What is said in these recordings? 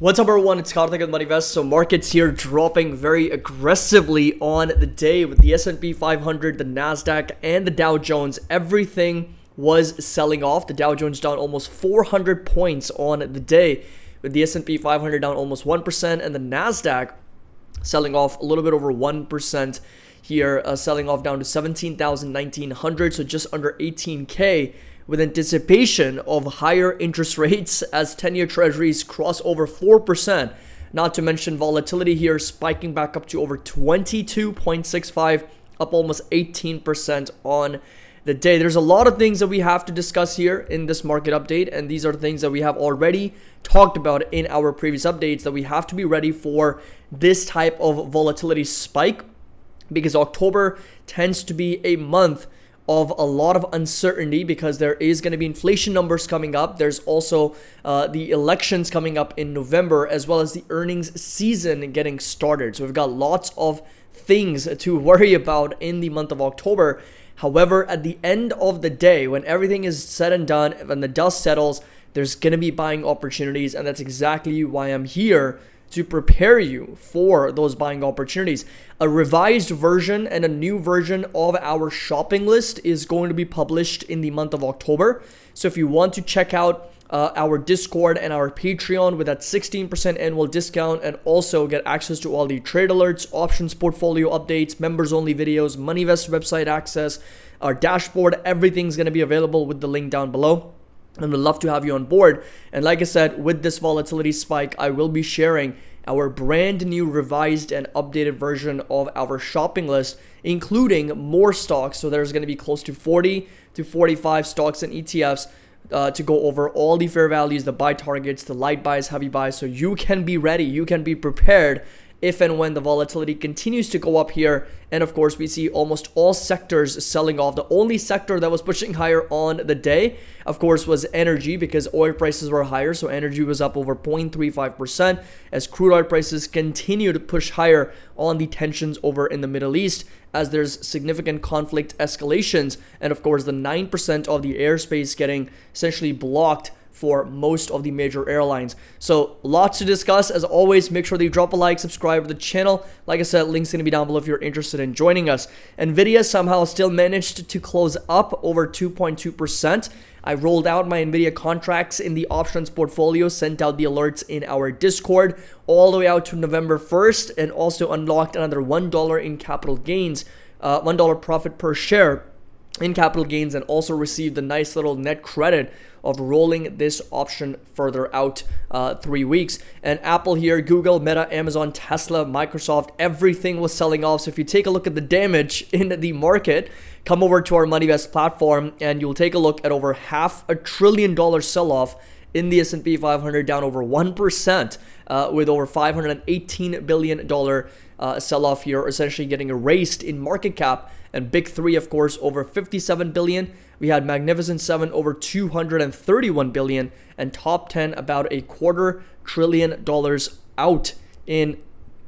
What's up everyone, it's Karthik with MoneyVest. So markets here dropping very aggressively on the day with the S&P 500, the NASDAQ, and the Dow Jones. Everything was selling off. The Dow Jones down almost 400 points on the day, with the S&P 500 down almost 1% and the NASDAQ selling off a little bit over 1% here, selling off down to 17,1900, so just under 18K, with anticipation of higher interest rates as 10-year treasuries cross over 4%. Not to mention volatility here spiking back up to over 22.65, up almost 18% on the day. There's a lot of things that we have to discuss here in this market update, and these are things that we have already talked about in our previous updates, that we have to be ready for this type of volatility spike, because October tends to be a month of a lot of uncertainty because there is going to be inflation numbers coming up. There's also the elections coming up in November, as well as the earnings season getting started. So we've got lots of things to worry about in the month of October. However, at the end of the day, when everything is said and done, when the dust settles, there's going to be buying opportunities, and that's exactly why I'm here, to prepare you for those buying opportunities. A revised version and a new version of our shopping list is going to be published in the month of October. So if you want to check out our Discord and our Patreon with that 16% annual discount, and also get access to all the trade alerts, options portfolio updates, members only videos, MoneyVest website access, our dashboard, everything's going to be available with the link down below. And we'd love to have you on board. And like I said, with this volatility spike, I will be sharing our brand new revised and updated version of our shopping list, including more stocks. So there's going to be close to 40 to 45 stocks and ETFs to go over all the fair values, the buy targets, the light buys, heavy buys, so you can be ready, you can be prepared if and when the volatility continues to go up here. And of course, we see almost all sectors selling off. The only sector that was pushing higher on the day, of course, was energy, because oil prices were higher. So energy was up over 0.35% as crude oil prices continue to push higher on the tensions over in the Middle East, as there's significant conflict escalations. And of course, the 9% of the airspace getting essentially blocked for most of the major airlines. So lots to discuss. As always, make sure that you drop a like, subscribe to the channel. Like I said, links going to be down below if you're interested in joining us. Nvidia somehow still managed to close up over 2.2%. I rolled out my Nvidia contracts in the options portfolio, sent out the alerts in our Discord all the way out to November 1st, and also unlocked another $1 in capital gains, $1 profit per share in capital gains, and also received a nice little net credit of rolling this option further out 3 weeks. And Apple here, Google, Meta, Amazon, Tesla, Microsoft, everything was selling off. So if you take a look at the damage in the market, come over to our MoneyVest platform and you'll take a look at over $500 billion sell-off in the S&P 500, down over 1%, with over $518 billion sell-off here, essentially getting erased in market cap. And big three, of course, over 57 billion. We had Magnificent 7 over 231 billion, and top 10 about $250 billion out in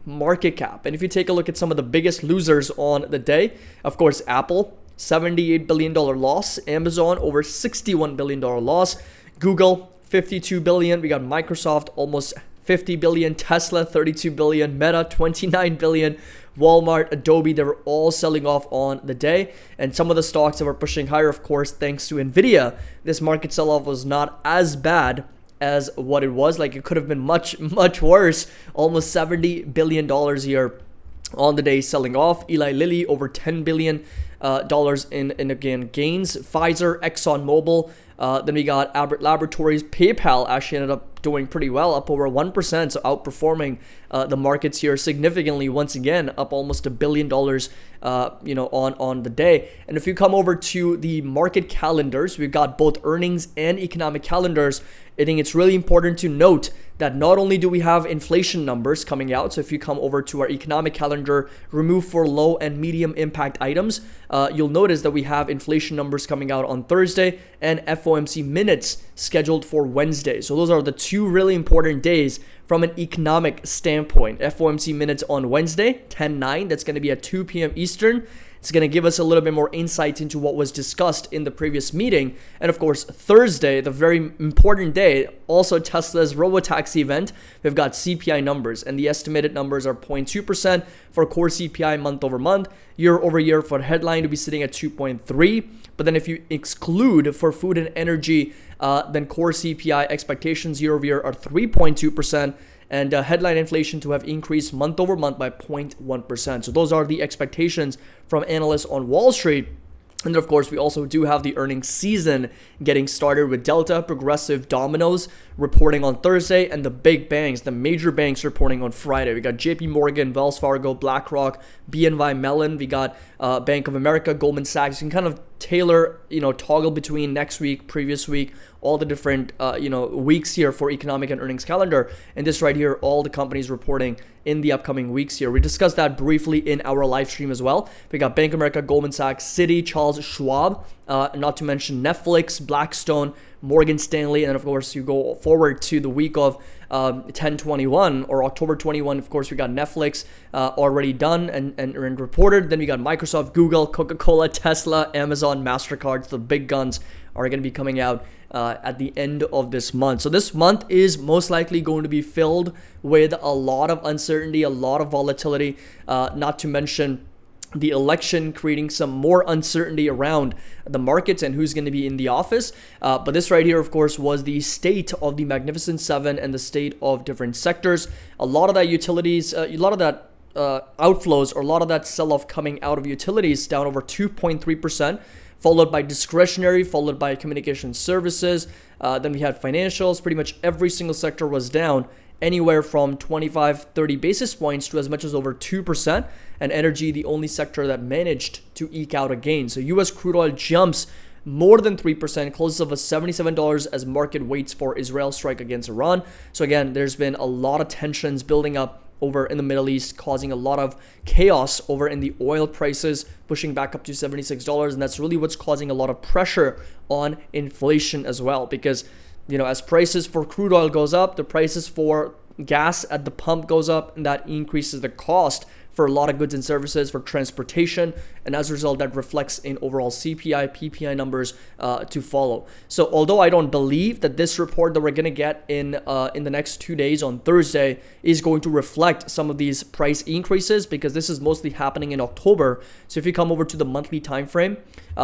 market cap. And if you take a look at some of the biggest losers on the day, of course, Apple, $78 billion loss, Amazon over $61 billion loss, Google 52 billion. We got Microsoft almost 50 billion, Tesla 32 billion, Meta 29 billion, Walmart, Adobe, they were all selling off on the day. And some of the stocks that were pushing higher, of course, thanks to Nvidia, this market sell-off was not as bad as what it was. Like, it could have been much worse. Almost $70 billion here on the day selling off. Eli Lilly over $10 billion in again gains. Pfizer, ExxonMobil, then we got Abbott Laboratories. PayPal actually ended up doing pretty well, up over 1%, so outperforming the markets here significantly. Once again, up almost $1 billion, on the day. And if you come over to the market calendars, we've got both earnings and economic calendars. I think it's really important to note that not only do we have inflation numbers coming out, so if you come over to our economic calendar, remove for low and medium impact items, you'll notice that we have inflation numbers coming out on Thursday and FOMC minutes scheduled for Wednesday. So those are the two really important days from an economic standpoint. FOMC minutes on Wednesday, 10/9, that's going to be at 2 p.m. Eastern. It's going to give us a little bit more insight into what was discussed in the previous meeting. And of course, Thursday, the very important day, also Tesla's robotaxi event, we've got CPI numbers, and the estimated numbers are 0.2% for core CPI month over month, year over year for headline to be sitting at 2.3. But then if you exclude for food and energy, then core CPI expectations year over year are 3.2%. And headline inflation to have increased month over month by 0.1%. So those are the expectations from analysts on Wall Street. And then of course, we also do have the earnings season getting started with Delta, Progressive, Domino's reporting on Thursday, and the big banks, the major banks reporting on Friday. We got JP Morgan, Wells Fargo, BlackRock, BNY Mellon. We got Bank of America, Goldman Sachs. You can kind of tailor, toggle between next week, previous week, all the different, weeks here for economic and earnings calendar. And this right here, all the companies reporting in the upcoming weeks here. We discussed that briefly in our live stream as well. We got Bank of America, Goldman Sachs, Citi, Charles Schwab, not to mention Netflix, Blackstone, Morgan Stanley, and then of course you go forward to the week of 10/21 or October 21. Of course, we got Netflix already done and reported. Then we got Microsoft, Google, Coca-Cola, Tesla, Amazon, MasterCard. The big guns are going to be coming out at the end of this month. So this month is most likely going to be filled with a lot of uncertainty, a lot of volatility, not to mention the election creating some more uncertainty around the markets and who's going to be in the office. But this right here, of course, was the state of the Magnificent Seven and the state of different sectors. A lot of that utilities, a lot of that outflows, or a lot of that sell-off coming out of utilities down over 2.3%. Followed by discretionary, followed by communication services. Then we had financials. Pretty much every single sector was down anywhere from 25, 30 basis points to as much as over 2%. And energy, the only sector that managed to eke out a gain. So US crude oil jumps more than 3%, closes of $77 as market waits for Israel strike against Iran. So again, there's been a lot of tensions building up over in the Middle East, causing a lot of chaos over in the oil prices, pushing back up to $76. And that's really what's causing a lot of pressure on inflation as well. Because, as prices for crude oil goes up, the prices for gas at the pump goes up, and that increases the cost for a lot of goods and services, for transportation, and as a result, that reflects in overall CPI, PPI numbers to follow. So although I don't believe that this report that we're going to get in the next 2 days on Thursday is going to reflect some of these price increases, because this is mostly happening in October. So if you come over to the monthly time frame,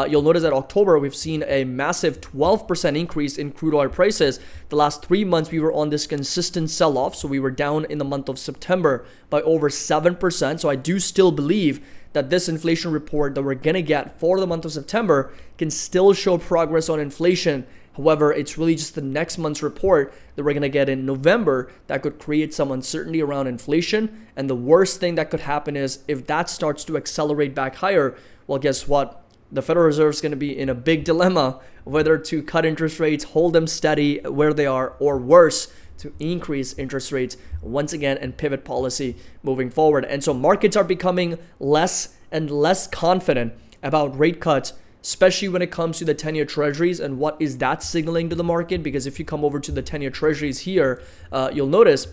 you'll notice that October, we've seen a massive 12% increase in crude oil prices. The last 3 months, we were on this consistent sell-off. So we were down in the month of September by over 7%. So I do still believe that this inflation report that we're going to get for the month of September can still show progress on inflation. However, it's really just the next month's report that we're going to get in November that could create some uncertainty around inflation. And the worst thing that could happen is if that starts to accelerate back higher, well, guess what? The Federal Reserve is going to be in a big dilemma whether to cut interest rates, hold them steady where they are, or worse, to increase interest rates once again and pivot policy moving forward. And so markets are becoming less and less confident about rate cuts, especially when it comes to the 10-year treasuries and what is that signaling to the market. Because if you come over to the 10-year treasuries here, you'll notice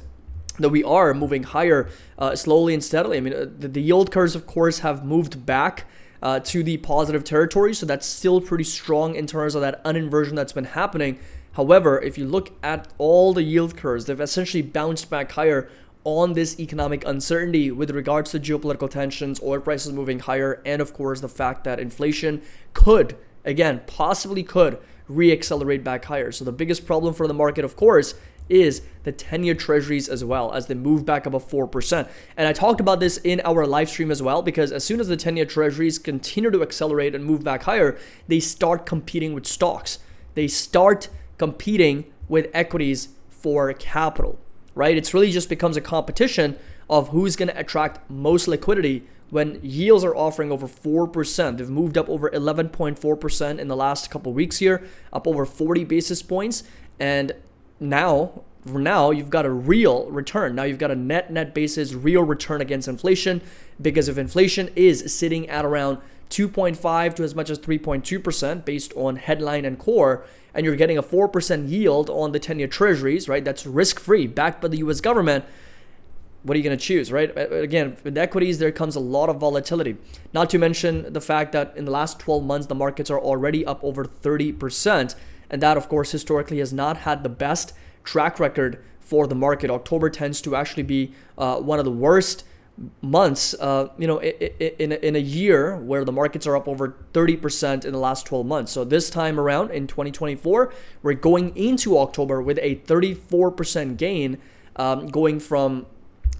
that we are moving higher slowly and steadily. I mean, the yield curves, of course, have moved back to the positive territory. So that's still pretty strong in terms of that uninversion that's been happening. However, if you look at all the yield curves, they've essentially bounced back higher on this economic uncertainty with regards to geopolitical tensions, oil prices moving higher, and of course the fact that inflation could, again, possibly could reaccelerate back higher. So the biggest problem for the market, of course, is the 10-year treasuries as well, as they move back above 4%. And I talked about this in our live stream as well, because as soon as the 10-year treasuries continue to accelerate and move back higher, they start competing with stocks. They start competing with equities for capital, right? It's really just becomes a competition of who's going to attract most liquidity when yields are offering over 4%. They've moved up over 11.4% in the last couple of weeks here, up over 40 basis points. And now you've got a real return. Now you've got a net basis real return against inflation, because if inflation is sitting at around 2.5 to as much as 3.2% based on headline and core, and you're getting a 4% yield on the 10-year treasuries, right? That's risk-free, backed by the US government. what are you going to choose, right? Again, with equities, there comes a lot of volatility. Not to mention the fact that in the last 12 months, the markets are already up over 30%. And that, of course, historically has not had the best track record for the market. October tends to actually be one of the worst months, in a year where the markets are up over 30% in the last 12 months. So this time around in 2024, we're going into October with a 34% gain, going from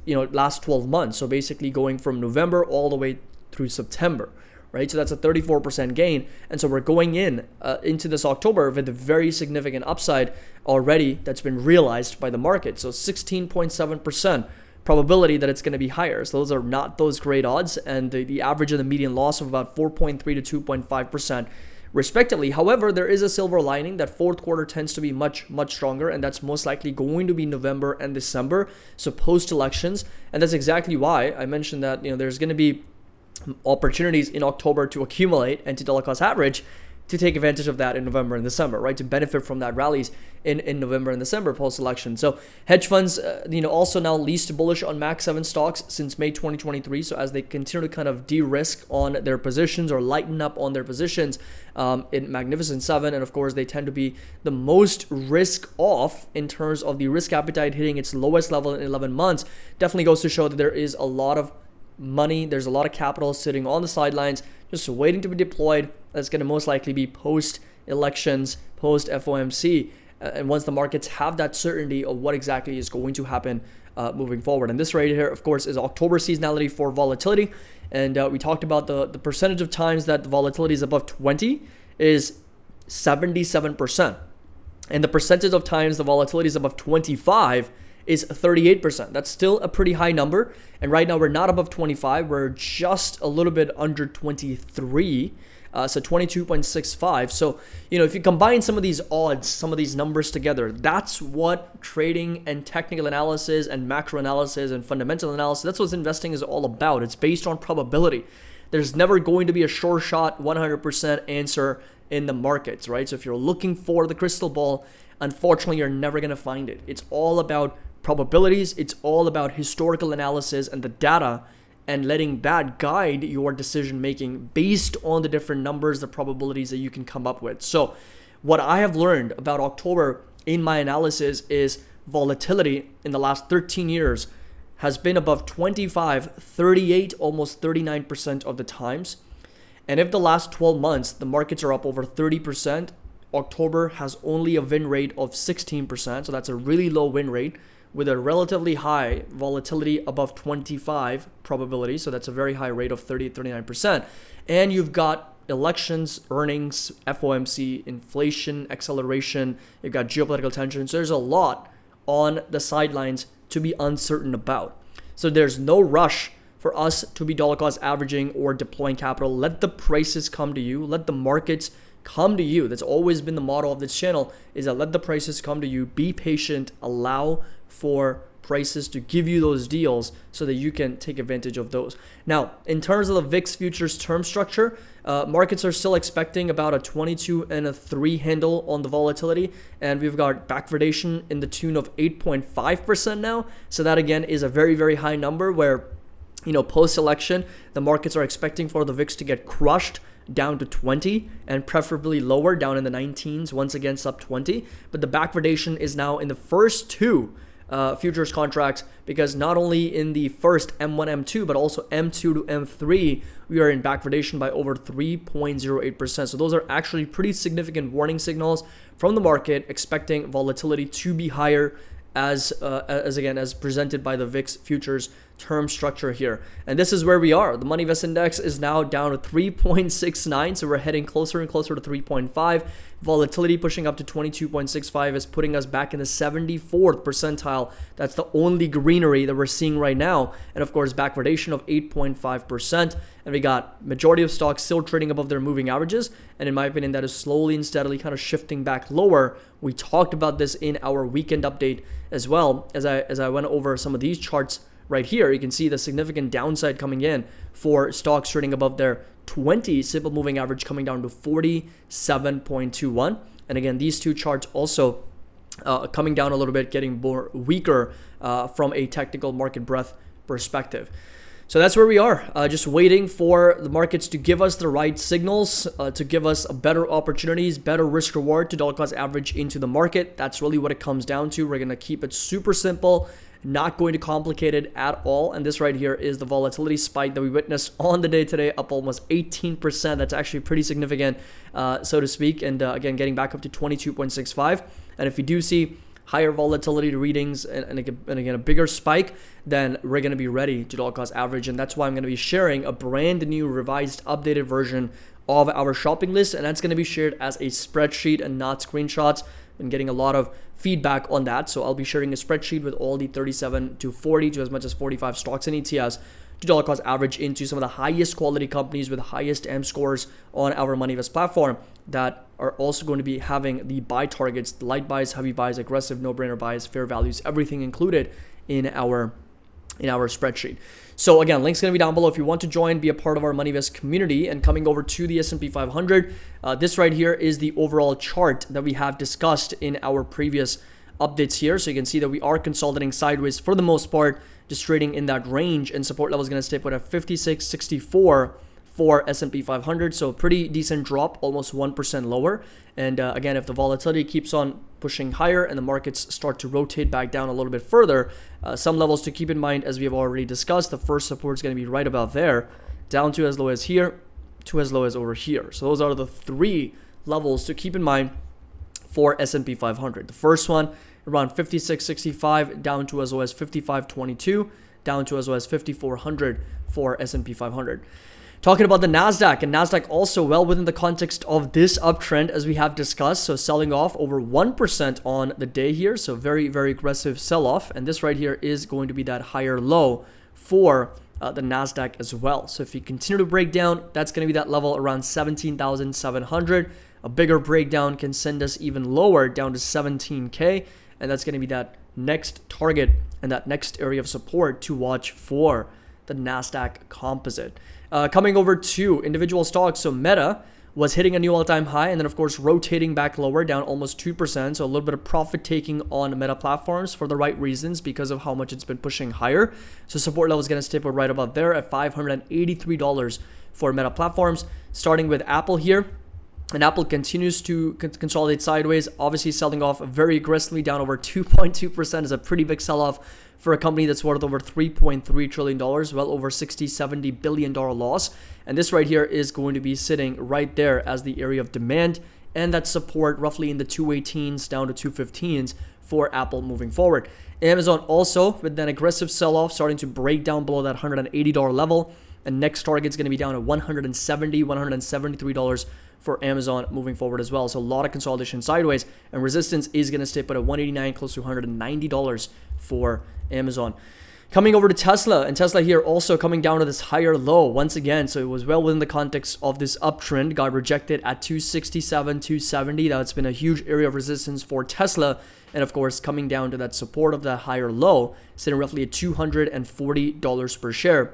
last 12 months. So basically going from November all the way through September, right? So that's a 34% gain. And so we're going into this October with a very significant upside already that's been realized by the market. So 16.7% probability that it's going to be higher. So those are not those great odds. And the average and the median loss of about 4.3 to 2.5%. respectively. However, there is a silver lining that fourth quarter tends to be much stronger, and that's most likely going to be November and December, so post elections. And that's exactly why I mentioned that there's going to be opportunities in October to accumulate and to dollar cost average to take advantage of that in November and December, right? To benefit from that rallies in November and December post-election. So hedge funds, also now least bullish on Max 7 stocks since May 2023. So as they continue to kind of de-risk on their positions or lighten up on their positions in Magnificent 7. And of course, they tend to be the most risk off in terms of the risk appetite hitting its lowest level in 11 months. Definitely goes to show that there is a lot of money, there's a lot of capital sitting on the sidelines just waiting to be deployed. That's going to most likely be post elections, post FOMC, and once the markets have that certainty of what exactly is going to happen moving forward. And this right here, of course, is October seasonality for volatility. And we talked about the percentage of times that the volatility is above 20 is 77%, and the percentage of times the volatility is above 25 is 38%. That's still a pretty high number. And right now we're not above 25. We're just a little bit under 23. So 22.65. So, if you combine some of these odds, some of these numbers together, that's what trading and technical analysis and macro analysis and fundamental analysis, that's what investing is all about. It's based on probability. There's never going to be a sure shot 100% answer in the markets, right? So if you're looking for the crystal ball, unfortunately, you're never going to find it. It's all about probabilities. It's all about historical analysis and the data, and letting that guide your decision making based on the different numbers, the probabilities that you can come up with. So what I have learned about October in my analysis is volatility in the last 13 years has been above 25, 38, almost 39% of the times. And if the last 12 months, the markets are up over 30%, October has only a win rate of 16%. So that's a really low win rate with a relatively high volatility above 25 probability. So that's a very high rate of 30, 39%. And you've got elections, earnings, FOMC, inflation, acceleration. You've got geopolitical tensions. So there's a lot on the sidelines to be uncertain about. So there's no rush for us to be dollar cost averaging or deploying capital. Let the prices come to you. Let the markets come to you. That's always been the motto of this channel, is that let the prices come to you. Be patient. Allow for prices to give you those deals so that you can take advantage of those. Now, in terms of the VIX futures term structure, markets are still expecting about a 22 and a 3 handle on the volatility, and we've got backwardation in the tune of 8.5% now. So that again is a very high number where, post-election, the markets are expecting for the VIX to get crushed down to 20 and preferably lower, down in the 19s, once again sub 20. But the backwardation is now in the first two futures contracts, because not only in the first M1, M2, but also M2 to M3, we are in backwardation by over 3.08%. So those are actually pretty significant warning signals from the market, expecting volatility to be higher as presented by the VIX futures term structure here. And this is where we are. The Money Vest Index is now down to 3.69, so we're heading closer and closer to 3.5. Volatility pushing up to 22.65 is putting us back in the 74th percentile. That's the only greenery that we're seeing right now. And of course, backwardation of 8.5%. And we got majority of stocks still trading above their moving averages. And in my opinion, that is slowly and steadily kind of shifting back lower. We talked about this in our weekend update as well, as I went over some of these charts. Right here, you can see the significant downside coming in for stocks trading above their 20 simple moving average, coming down to 47.21. And again, these two charts also coming down a little bit, getting more weaker from a technical market breadth perspective. So that's where we are, just waiting for the markets to give us the right signals, to give us better opportunities, better risk reward to dollar cost average into the market. That's really what it comes down to. We're going to keep it super simple, not going to complicate it at all. And this right here is the volatility spike that we witnessed on the day today, up almost 18%. That's actually pretty significant, so to speak. And again, getting back up to 22.65. And if you do see higher volatility readings and again a bigger spike, then we're going to be ready to dollar cost average. And that's why I'm going to be sharing a brand new revised updated version of our shopping list, and that's going to be shared as a spreadsheet and not screenshots. I'm getting a lot of feedback on that, so I'll be sharing a spreadsheet with all the 37 to 40 to as much as 45 stocks and ETFs to dollar cost average into some of the highest quality companies with the highest M scores on our MoneyVest platform that are also going to be having the buy targets, the light buys, heavy buys, aggressive no-brainer buys, fair values, everything included in our spreadsheet. So again, link's going to be down below if you want to join, be a part of our MoneyVest community. And coming over to the S&P 500, this right here is the overall chart that we have discussed in our previous updates here. So you can see that we are consolidating sideways for the most part, just trading in that range, and support level is going to stay put at 56.64 for S&P 500. So pretty decent drop, almost 1% lower. And again, if the volatility keeps on pushing higher and the markets start to rotate back down a little bit further, some levels to keep in mind, as we have already discussed. The first support is going to be right about there, down to as low as here, to as low as over here. So those are the three levels to keep in mind for S&P 500. The first one around 56.65, down to as low as 55.22, down to as low as 5400 for S&P 500. Talking about the NASDAQ, and NASDAQ also well within the context of this uptrend, as we have discussed. So selling off over 1% on the day here. So very, very aggressive sell-off. And this right here is going to be that higher low for the NASDAQ as well. So if you continue to break down, that's going to be that level around 17,700. A bigger breakdown can send us even lower, down to 17K. And that's going to be that next target and that next area of support to watch for the NASDAQ composite. Coming over to individual stocks, so Meta was hitting a new all-time high, and then of course rotating back lower, down almost 2%. So a little bit of profit taking on Meta platforms for the right reasons because of how much it's been pushing higher. So support level is going to stay put right about there at $583 for Meta platforms. Starting with Apple here. And Apple continues to consolidate sideways, obviously selling off very aggressively, down over 2.2% is a pretty big sell-off for a company that's worth over $3.3 trillion, well over $60-70 billion loss. And this right here is going to be sitting right there as the area of demand, and that support roughly in the 218s down to 215s for Apple moving forward. Amazon also with an aggressive sell-off, starting to break down below that $180 level. And next target is going to be down at $173 for Amazon moving forward as well. So a lot of consolidation sideways, and resistance is going to stay put at $189, close to $190 for Amazon. Coming over to Tesla, and Tesla here also coming down to this higher low once again. So it was well within the context of this uptrend, got rejected at 267, 270. That's been a huge area of resistance for Tesla. And of course, coming down to that support of that higher low, sitting roughly at $240 per share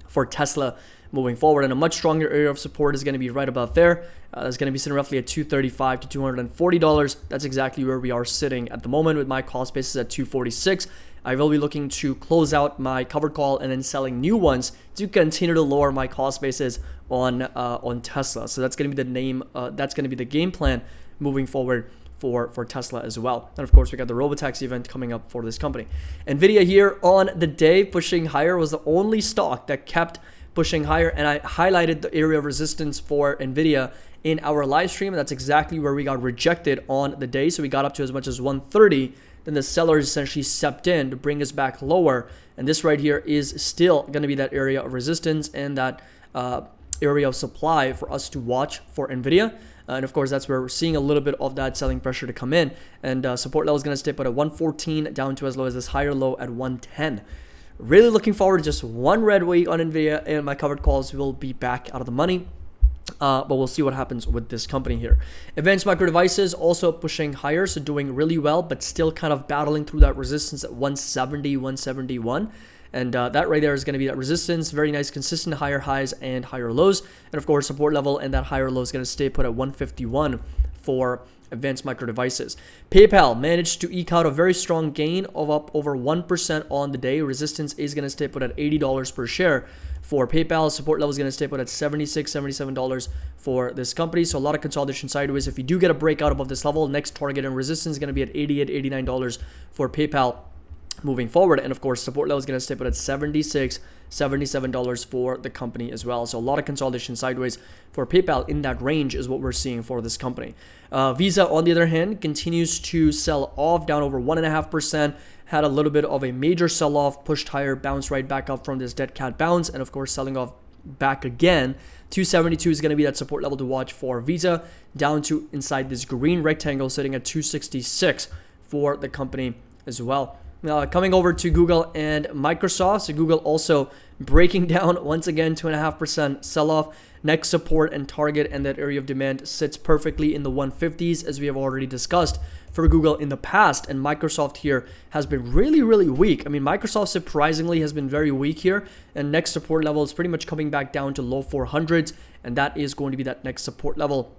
for Tesla moving forward. And a much stronger area of support is going to be right about there. It's going to be sitting roughly at $235 to $240. That's exactly where we are sitting at the moment, with my cost basis at $246. I will be looking to close out my covered call and then selling new ones to continue to lower my cost basis on Tesla. So that's going to be the name. That's going to be the game plan moving forward for Tesla as well. And of course, we got the Robotaxi event coming up for this company. Nvidia here on the day pushing higher, was the only stock that kept pushing higher, and I highlighted the area of resistance for Nvidia in our live stream, and that's exactly where we got rejected on the day. So we got up to as much as 130, then the sellers essentially stepped in to bring us back lower, and this right here is still going to be that area of resistance and that area of supply for us to watch for Nvidia. And of course, that's where we're seeing a little bit of that selling pressure to come in, and support level is going to stay put at 114, down to as low as this higher low at 110. Really looking forward to just one red week on Nvidia, and my covered calls will be back out of the money. But we'll see what happens with this company here. Advanced Micro Devices also pushing higher, so doing really well, but still kind of battling through that resistance at 170, 171. And that right there is going to be that resistance. Very nice, consistent higher highs and higher lows. And of course, support level and that higher low is going to stay put at 151 for advanced micro devices. PayPal managed to eke out a very strong gain of up over 1% on the day. Resistance is going to stay put at $80 per share for PayPal. Support level is going to stay put at $76, $77 for this company. So a lot of consolidation sideways. If you do get a breakout above this level, next target and resistance is going to be at $88, $89 for PayPal moving forward. And of course, support level is going to stay put at $76, $77 for the company as well. So a lot of consolidation sideways for PayPal in that range is what we're seeing for this company. Visa, on the other hand, continues to sell off, down over 1.5%. Had a little bit of a major sell-off, pushed higher, bounced right back up from this dead cat bounce, and of course selling off back again. 272 is going to be that support level to watch for Visa, down to inside this green rectangle sitting at 266 for the company as well. Coming over to Google and Microsoft. So Google also breaking down once again, 2.5% sell-off. Next support and target and that area of demand sits perfectly in the 150s, as we have already discussed for Google in the past. And Microsoft here has been really, really weak. I mean, Microsoft surprisingly has been very weak here. And next support level is pretty much coming back down to low 400s. And that is going to be that next support level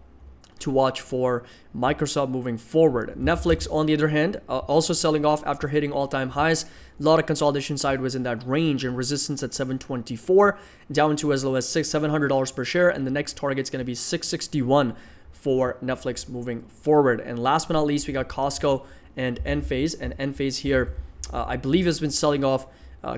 to watch for Microsoft moving forward. Netflix, on the other hand, also selling off after hitting all-time highs. A lot of consolidation sideways in that range, and resistance at 724, down to as low as $700 per share, and the next target is going to be 661 for Netflix moving forward. And last but not least, we got Costco and Enphase, and Enphase here, I believe, has been selling off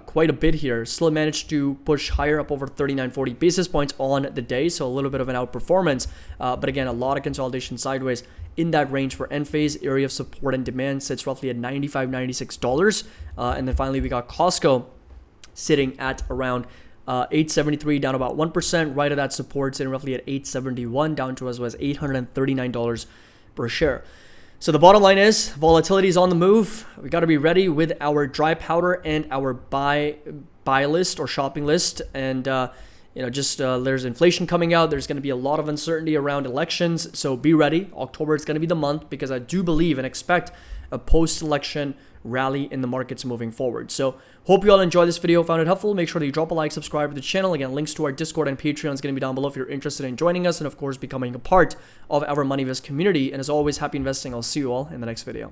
quite a bit here. Still managed to push higher, up over 39-40 basis points on the day, so a little bit of an outperformance. But again, a lot of consolidation sideways in that range for Enphase. Area of support and demand sits roughly at $95, $96. And then finally, we got Costco sitting at around 873, down about 1%. Right at that support, sitting roughly at 871, down to as low as $839 per share. So the bottom line is volatility is on the move. We got to be ready with our dry powder and our buy list or shopping list. And there's inflation coming out. There's going to be a lot of uncertainty around elections. So be ready. October is going to be the month, because I do believe and expect a post-election rally in the markets moving forward. So hope you all enjoyed this video, found it helpful. Make sure that you drop a like, subscribe to the channel. Again, links to our Discord and Patreon is going to be down below if you're interested in joining us, and of course becoming a part of our MoneyVest community. And as always, happy investing. I'll see you all in the next video.